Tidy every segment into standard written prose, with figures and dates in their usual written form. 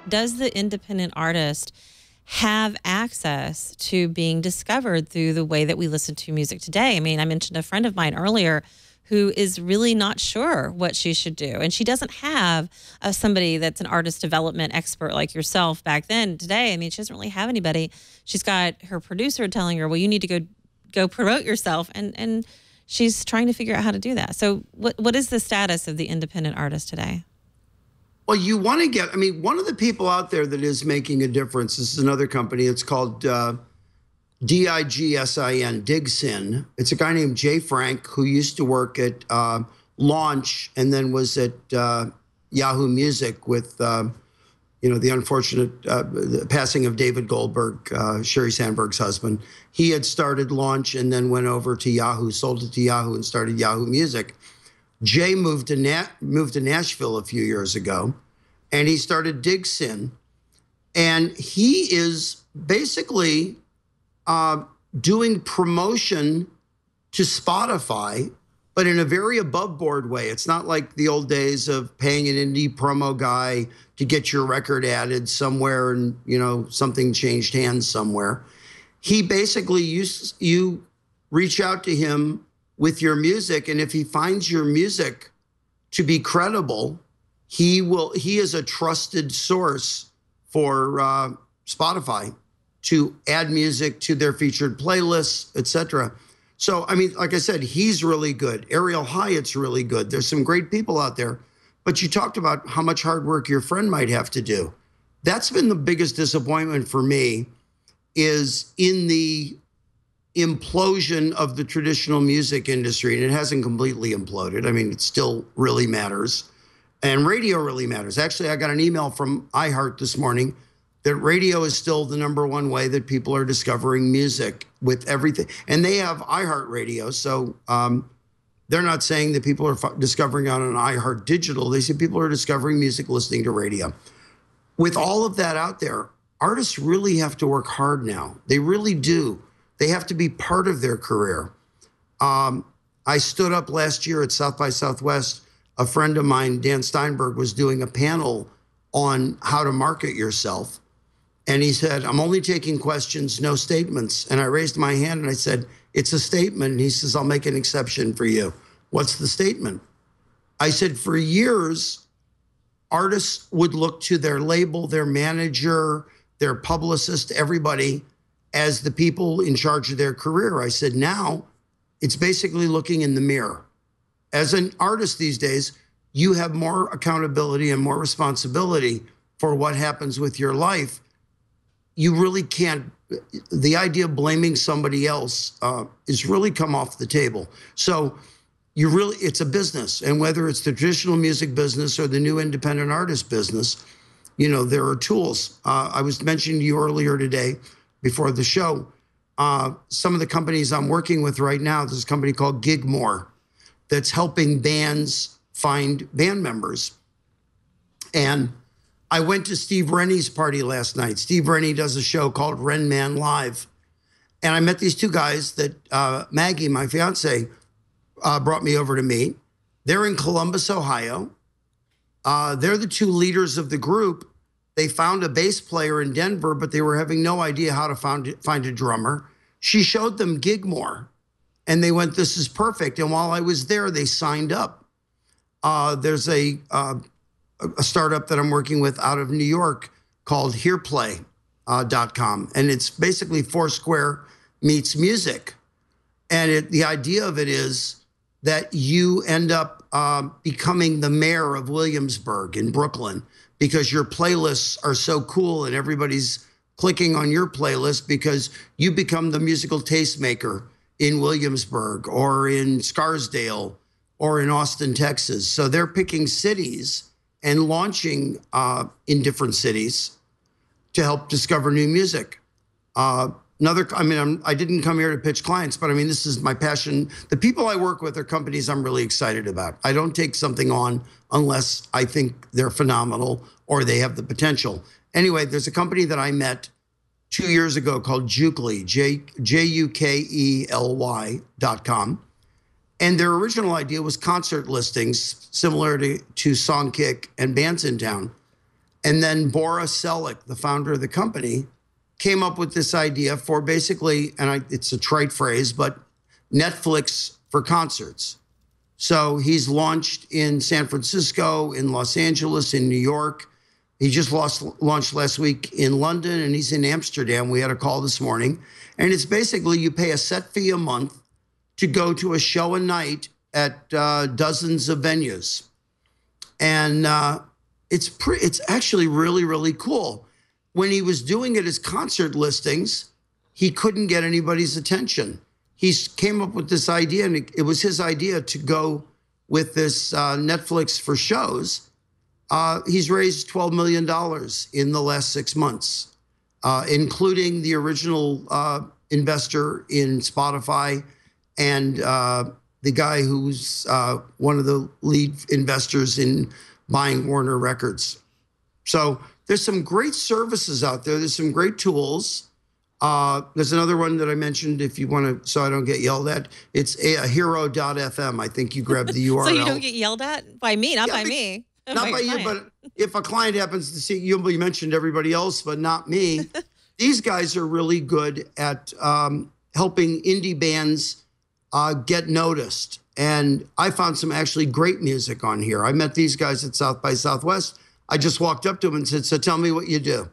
does the independent artist have access to being discovered through the way that we listen to music today? I mean, I mentioned a friend of mine earlier who is really not sure what she should do. And she doesn't have somebody that's an artist development expert like yourself back then. Today, I mean, she doesn't really have anybody. She's got her producer telling her, well, you need to go promote yourself. And she's trying to figure out how to do that. So what is the status of the independent artist today? Well, you want to get, I mean, one of the people out there that is making a difference, this is another company, it's called DIGSIN, Digsin. It's a guy named Jay Frank who used to work at Launch and then was at Yahoo Music with, you know, the unfortunate passing of David Goldberg, Sherry Sandberg's husband. He had started Launch and then went over to Yahoo, sold it to Yahoo and started Yahoo Music. Jay moved to Nashville a few years ago, and he started Digsin. And he is basically doing promotion to Spotify, but in a very above board way. It's not like the old days of paying an indie promo guy to get your record added somewhere and, you know, something changed hands somewhere. He basically, you reach out to him with your music, and if he finds your music to be credible, he is a trusted source for Spotify to add music to their featured playlists, etc. So, I mean, like I said, he's really good. Ariel Hyatt's really good. There's some great people out there. But you talked about how much hard work your friend might have to do. That's been the biggest disappointment for me, is in the implosion of the traditional music industry. And it hasn't completely imploded. I mean, it still really matters. And radio really matters. Actually, I got an email from iHeart this morning that radio is still the #1 way that people are discovering music with everything. And they have iHeart Radio. So they're not saying that people are discovering on an iHeart digital. They say people are discovering music listening to radio. With all of that out there, artists really have to work hard now. They really do. They have to be part of their career. I stood up last year at South by Southwest. A friend of mine, Dan Steinberg, was doing a panel on how to market yourself. And he said, I'm only taking questions, no statements. And I raised my hand and I said, it's a statement. And he says, I'll make an exception for you. What's the statement? I said, for years, artists would look to their label, their manager, their publicist, everybody as the people in charge of their career. I said, now it's basically looking in the mirror. As an artist these days, you have more accountability and more responsibility for what happens with your life. You really can't, the idea of blaming somebody else is really come off the table. So it's a business. And whether it's the traditional music business or the new independent artist business, you know, there are tools. I was mentioning to you earlier today before the show, some of the companies I'm working with right now, there's a company called Gigmore that's helping bands find band members. And I went to Steve Rennie's party last night. Steve Rennie does a show called Ren Man Live. And I met these two guys that Maggie, my fiance, brought me over to meet. They're in Columbus, Ohio. They're the two leaders of the group. They found a bass player in Denver, but they were having no idea how to find a drummer. She showed them Gigmore, and they went, this is perfect. And while I was there, they signed up. There's a startup that I'm working with out of New York called HearPlay.com. And it's basically Foursquare meets music. And the idea of it is that you end up becoming the mayor of Williamsburg in Brooklyn because your playlists are so cool and everybody's clicking on your playlist because you become the musical tastemaker in Williamsburg or in Scarsdale or in Austin, Texas. So they're picking cities and launching in different cities to help discover new music. I didn't come here to pitch clients, but I mean, this is my passion. The people I work with are companies I'm really excited about. I don't take something on unless I think they're phenomenal or they have the potential. Anyway, there's a company that I met 2 years ago called Jukely, JUKELY.com. And their original idea was concert listings similar to Songkick and Bands in Town. And then Bora Selleck, the founder of the company, came up with this idea for basically, and it's a trite phrase, but Netflix for concerts. So he's launched in San Francisco, in Los Angeles, in New York. He just launched last week in London, and he's in Amsterdam. We had a call this morning. And it's basically you pay a set fee a month to go to a show a night at dozens of venues. And it's actually really, really cool. When he was doing it as concert listings, he couldn't get anybody's attention. He came up with this idea, and it was his idea to go with this Netflix for shows. He's raised $12 million in the last 6 months, including the original investor in Spotify and the guy who's one of the lead investors in buying Warner Records. So there's some great services out there. There's some great tools. There's another one that I mentioned if you want to, so I don't get yelled at. It's a hero.fm. I think you grabbed the URL. So you don't get yelled at? By me, not by me. Not by you, but if a client happens to see, you mentioned everybody else, but not me. These guys are really good at helping indie bands get noticed. And I found some actually great music on here. I met these guys at South by Southwest. I just walked up to them and said, so tell me what you do.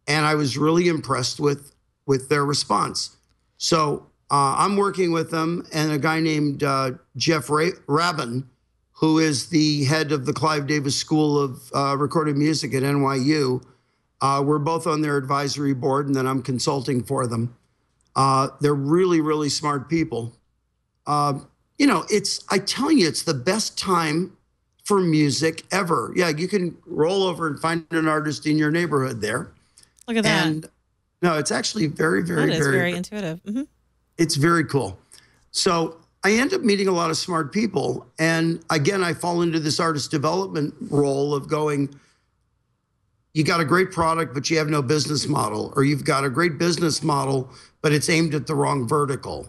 And I was really impressed with their response. So I'm working with them and a guy named Jeff Rabin, who is the head of the Clive Davis School of Recorded Music at NYU. We're both on their advisory board, and then I'm consulting for them. They're really, really smart people. I tell you, it's the best time for music ever. Yeah, you can roll over and find an artist in your neighborhood there. Look at that. And no, it's actually very, very, very intuitive. Mm-hmm. It's very cool. So I end up meeting a lot of smart people. And again, I fall into this artist development role of going, you got a great product, but you have no business model, or you've got a great business model, but it's aimed at the wrong vertical.